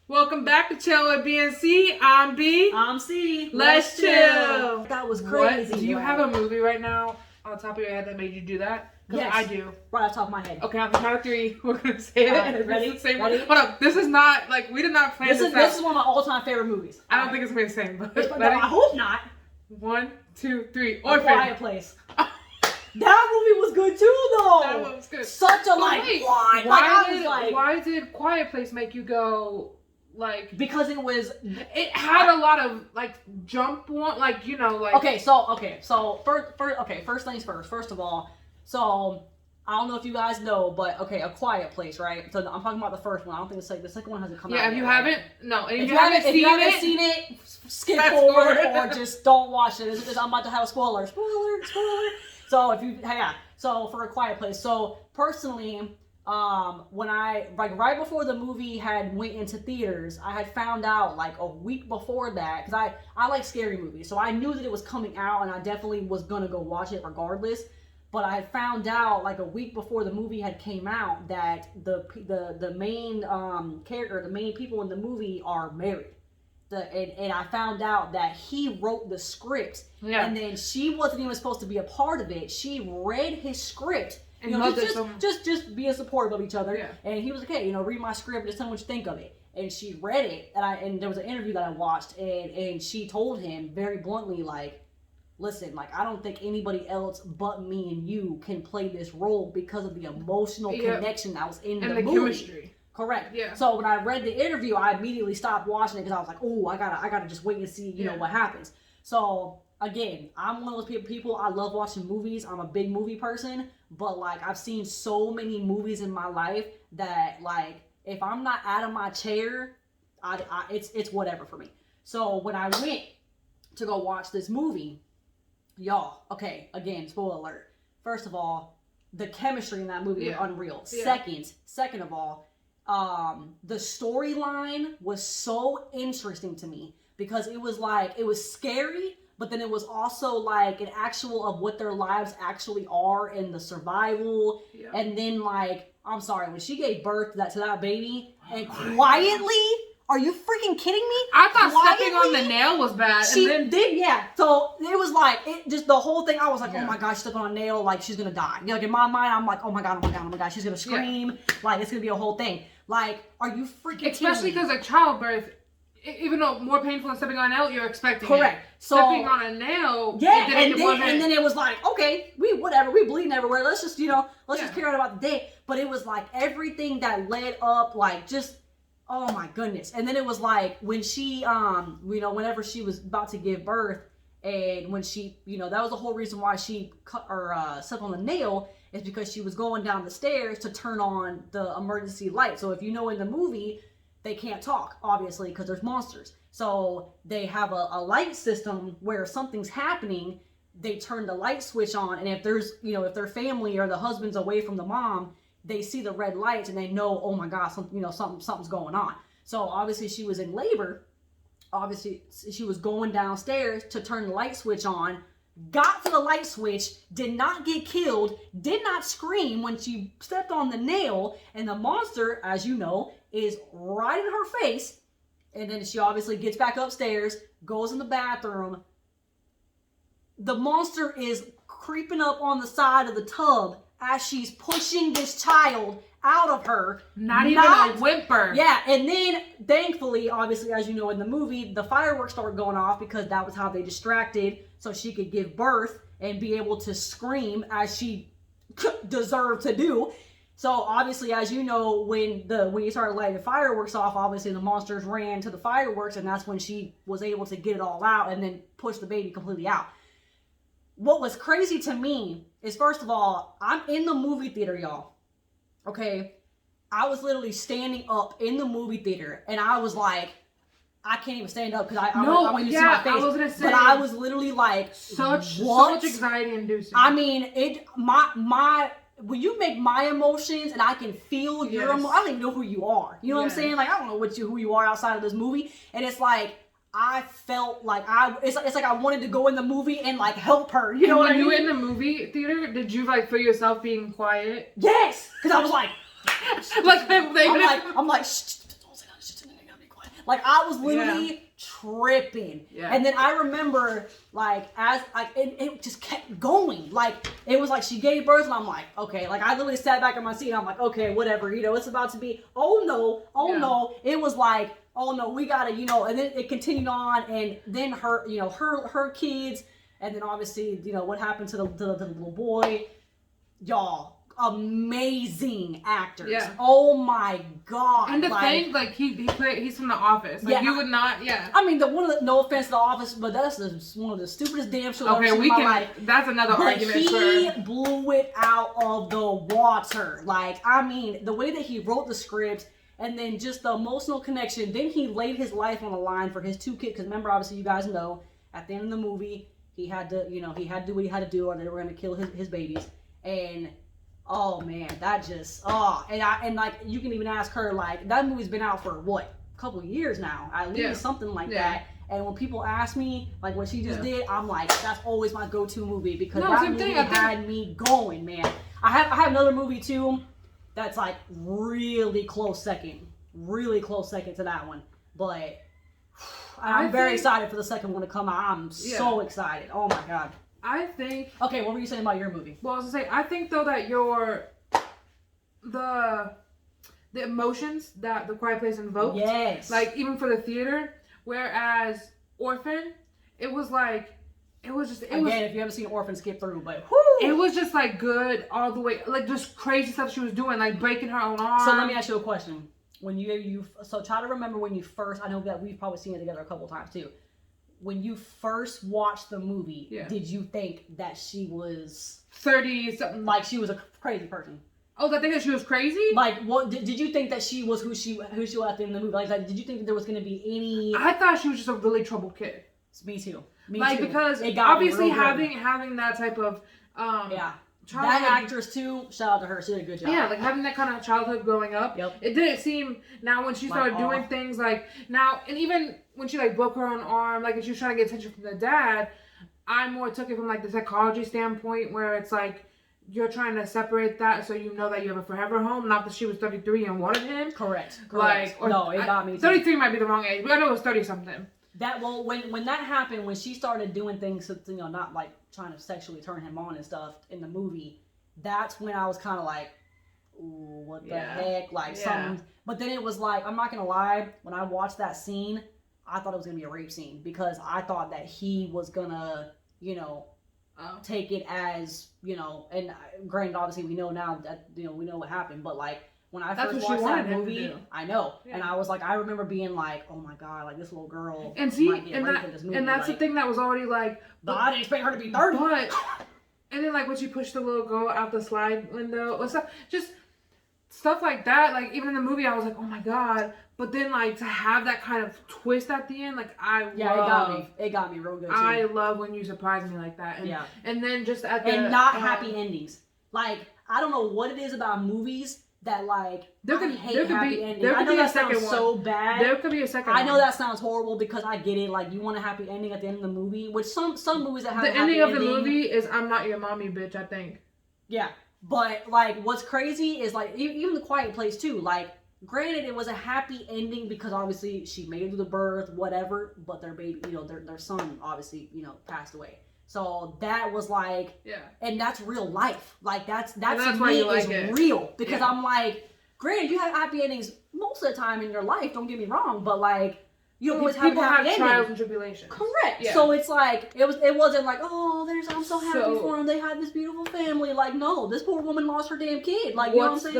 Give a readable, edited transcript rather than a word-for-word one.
Welcome back to Chill with B and C. I'm B. I'm C. Let's chill. That was crazy. What? Do you have a movie right now on the top of your head that made you do that? Yes. I do. Right off the top of my head. Okay, on the count of three, we're gonna say it. Right, ready? Ready? Hold up. This is not like we did not plan this out. This is one of my all-time favorite movies. I don't think it's gonna be the same, but no, I hope not. 1, 2, 3. A Quiet Place. That movie was good too, though. That one was good. Such a why did Quiet Place make you go like? Because it had a lot of like jump one, like you know, like. So first things first. First of all, so I don't know if you guys know, but A Quiet Place, right? So I'm talking about the first one. I don't think the second one hasn't come out. Yeah, if you haven't, no, if you haven't seen it, skip forward or just don't watch it. I'm about to have a spoiler. So so for A Quiet Place. So personally, when I right before the movie had went into theaters, I had found out like a week before that because I like scary movies, so I knew that it was coming out and I definitely was gonna go watch it regardless. But I had found out like a week before the movie had came out that the main character, the main people in the movie are married. And I found out that he wrote the script, and then she wasn't even supposed to be a part of it. She read his script, and just being supportive of each other. Yeah. And he was like, "Hey, read my script, just tell me what you think of it." And she read it, and there was an interview that I watched, and she told him very bluntly, like, "Listen, like I don't think anybody else but me and you can play this role because of the emotional connection that was in the movie." Chemistry. Correct. Yeah. So when I read the interview, I immediately stopped watching it because I was like, "Oh, I gotta just wait and see, you know, what happens." So again, I'm one of those people. I love watching movies. I'm a big movie person, but like I've seen so many movies in my life that like if I'm not out of my chair, it's whatever for me. So when I went to go watch this movie, y'all, okay, again, spoiler alert. First of all, the chemistry in that movie was unreal. Yeah. Second of all, the storyline was so interesting to me because it was scary, but then it was also like an actual of what their lives actually are and the survival. Yeah. And then like, I'm sorry, when she gave birth to that baby and quietly, are you freaking kidding me? I thought stepping on the nail was bad. She did, yeah. So it was like, the whole thing, I was like, oh my gosh, stepping on a nail, like she's gonna die. You know, like in my mind, I'm like, oh my god, she's gonna scream. Like it's gonna be a whole thing. Like, are you freaking kidding me? Especially because like childbirth, even though more painful than stepping on a nail, you're expecting correct. It. So stepping on a nail, and then it was like, okay, we bleeding everywhere. Let's just just carry on about the day. But it was like everything that led up, like just. Oh my goodness. And then it was like when she, whenever she was about to give birth and when she, that was the whole reason why she cut or stepped on the nail is because she was going down the stairs to turn on the emergency light. So if you know in the movie, they can't talk, obviously, because there's monsters. So they have a light system where if something's happening, they turn the light switch on. And if there's, if their family or the husband's away from the mom, they see the red lights and they know, oh my God, something's going on. So obviously she was in labor. Obviously she was going downstairs to turn the light switch on, got to the light switch, did not get killed, did not scream when she stepped on the nail, and the monster, as you know, is right in her face. And then she obviously gets back upstairs, goes in the bathroom. The monster is creeping up on the side of the tub as she's pushing this child out of her. Not even a whimper. Yeah, and then thankfully, obviously, as you know in the movie, the fireworks started going off because that was how they distracted so she could give birth and be able to scream as she deserved to do. So obviously, as you know, when you started lighting the fireworks off, obviously the monsters ran to the fireworks, and that's when she was able to get it all out and then push the baby completely out. What was crazy to me is, first of all, I'm in the movie theater, y'all. Okay? I was literally standing up in the movie theater, and I was like, I can't even stand up because I want you to see my face. I was gonna say, but I was literally like, so much anxiety inducing. I mean, when you make my emotions and I can feel your emotions, I don't even know who you are. You know what I'm saying? Like, I don't know who you are outside of this movie. And it's like, I felt like it's like I wanted to go in the movie and like help her. You know what I mean? When you were in the movie theater, did you like feel yourself being quiet? Yes, because I was like, I'm like, shh, don't say that. Like I was literally tripping. Yeah. And then I remember like as like it just kept going. Like it was like she gave birth and I'm like, okay, like I literally sat back in my seat and I'm like, okay, whatever, you know, it's about to be, oh no. It was like, oh no, we gotta, you know, and then it continued on and then her, you know, her kids, and then obviously, you know, what happened to the little boy. Y'all, amazing actors. Yeah. Oh my god. And to like, think, like he's from The Office. Like you would not, I mean, no offense to The Office, but that's one of the stupidest damn shows I've ever seen in my life. That's another But argument. he blew it out of the water. Like, I mean, the way that he wrote the script, and then just the emotional connection. Then he laid his life on the line for his 2 kids. Because remember, obviously, you guys know, at the end of the movie, he had to, you know, he had to do what he had to do, or they were going to kill his babies. And oh man, that just and like you can even ask her, like, that movie's been out for what, a couple of years now, at least, something like that. And when people ask me like what she just did, I'm like, that's always my go-to movie, because that movie had me going, man. I have another movie too that's like really close second to that one, but I'm very excited for the second one to come out. I'm so excited. Oh my god. I think. Okay, what were you saying about your movie? Well, I was gonna say, I think though that the emotions that The Quiet Place invoked, like even for the theater, whereas Orphan, it was just if you haven't seen Orphan, skip through, but it was just like good all the way, like just crazy stuff she was doing, like breaking her own arm. So let me ask you a question. When so try to remember when you first, I know that we've probably seen it together a couple times too. When you first watched the movie, did you think that she was 30 something? Like she was a crazy person? Oh, I think that she was crazy? Like, what did you think that she was who she was at the end of the movie? Like, did you think that there was going to be any? I thought she was just a really troubled kid. Me too. Because obviously having that type of that actress too. Shout out to her. She did a good job. Yeah, like having that kind of childhood growing up. Yep. It didn't seem, now when she started doing things like now, and even when she like broke her own arm, like, and she was trying to get attention from the dad, I more took it from like the psychology standpoint, where it's like you're trying to separate that so you know that you have a forever home, not that she was 33 and wanted him. Correct. Like, or, no, it got me too. 33 might be the wrong age, but I know it was 30 something. That, well, when that happened, when she started doing things, you know, not like trying to sexually turn him on and stuff in the movie, that's when I was kind of like, ooh, what the heck, like something. But then it was like, I'm not gonna lie, when I watched that scene, I thought it was gonna be a rape scene, because I thought that he was gonna, you know, take it as, you know, and granted, obviously we know now that, you know, we know what happened, but like, when I first watched that movie, I know, and I was like, I remember being like, oh my god, like this little girl might get raped in this movie. And that's like, the thing that was already like, but I didn't expect her to be 30. But, and then like when she pushed the little girl out the slide window or stuff, just stuff like that. Like even in the movie, I was like, oh my god. But then like to have that kind of twist at the end, like it got me real good too. I love when you surprise me like that. And, and then just at the happy endings. Like I don't know what it is about movies that like there could be endings. I know that sounds so bad. There could be a second. I know that sounds horrible, because I get it. Like you want a happy ending at the end of the movie, which some movies that have the ending of the movie is I'm not your mommy, bitch. I think. Yeah, but like what's crazy is like even The Quiet Place too. Like granted, it was a happy ending because obviously she made it through the birth, whatever. But their baby, you know, their son obviously, you know, passed away. So that was like, and that's real life. Like that's to me is real, because I'm like, granted, you have happy endings most of the time in your life. Don't get me wrong, but like you always have a happy ending. Trials and tribulations. Correct. Yeah. So it's like it wasn't like, oh, I'm so happy for them. They had this beautiful family. Like no, this poor woman lost her damn kid. Like you know what I'm saying.